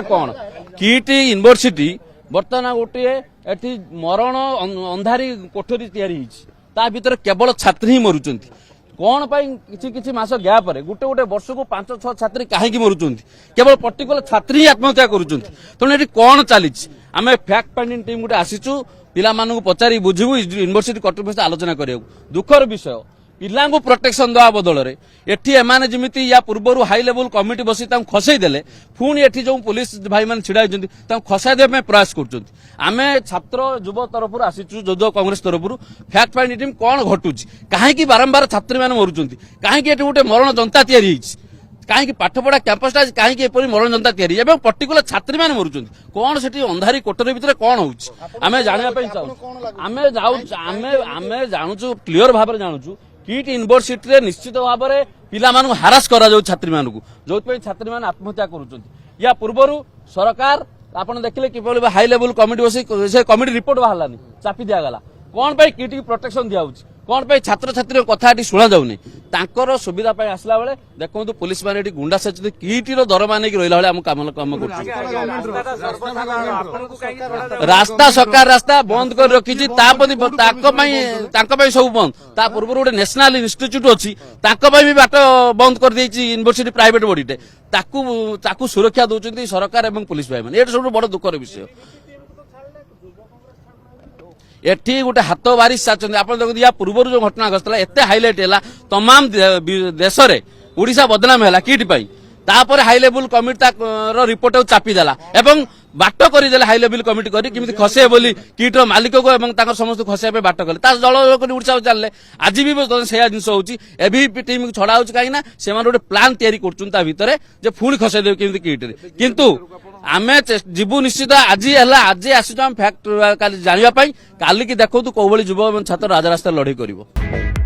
कौन kitty university बर्तमान गोटे एटी मरण अंधारी कोठरी या भीतर केवल छात्री ही मरुंच कौन किसी मास गैप गोटे गोटे वर्ष को 5-6 छात्री कहीं मरुंच केवल पर्टिकुलर छात्री ही आत्महत्या करुँच तेणु ये कौन चली आम फैक्ट फाइंडिंग टीम गोटे आसीचु पिला पचारि बुझू यूनिवर्सिटी कर्तृपक्ष आलोचना करा दुखर विषय पिला प्रोटेक्शन देवा बदल में एटी एमाने जमी या पूर्व हाई लेवल कमिटी बसी खसई देले पुणी एटी जो पुलिस भाई मैंने छिड़ा होती खसाई देवा प्रयास कर आमे छात्र युव तरफ आसीचु जदुआ कांग्रेस तरफ फैक्ट फाइंडिंग टीम कौन घटुची कहीं बारंबार छात्री मैंने मरुंच कहीं गोटे मरण जनता या कहीं पाठपढ़ा कैंपस कहीं मरण जनता या पर्टिकुलर छात्री मैंने मरुंच कौन से अंधारी कोठरी भितर कौन होमें जानवाई चाहूँ आम जानूँ क्लीयर भाव जानूँ किट यूनिवर्सिटी निश्चित भाव में पिला हारास करा छात्री मानू जो छात्री मैंने आत्महत्या करुँच या पूर्व सरकार आपड़ देखिले कि हाई लेवल कमिटी बस से कमिटी रिपोर्ट बाहर चापी दिगला कौन किट की प्रोटेक्शन दिया कौन छात्र छात्री कथा शुणा जाऊनी सुविधा आसला बेले देखो पुलिस मैंने गुंडा सचित किटर दरमा नहीं रहा आम कम कर रास्ता सरकार रास्ता बंद कर रखी सब बंद ता पूर्व गोटे नेशनल इंस्टीट्यूट अच्छी भी बाट बंद कर यूनिवर्सिटी प्राइवेट बॉडीटे ताकू सुरक्षा दौरान सरकार और पुलिस भाई मैंने ये सब बड़ दुखर विषय एठी गोटे हाथ बारी सारी आप देखते या पूर्व जो घटना घटला एत हाइलाइट है तमाम देश में ओडिशा बदनाम है किट तापर हाई लेवल कमिटी रिपोर्ट चापी देला एवं बाट करदे हाई लेवल कमिटी कमी खसे बोली किटर मालिक को समस्त खसाई बाट कले दल ओडिशा चलने आज भी से जिन होबी टीम छड़ा हो कहीं से गोटे प्लां या भितर पुणी खसाई देव कमी किट किंतु आमे जीवु निश्चित आज आसी फैक्ट जानवाई काली की देखो कौ युव छात्र राजरास्ता लड़ाई कर।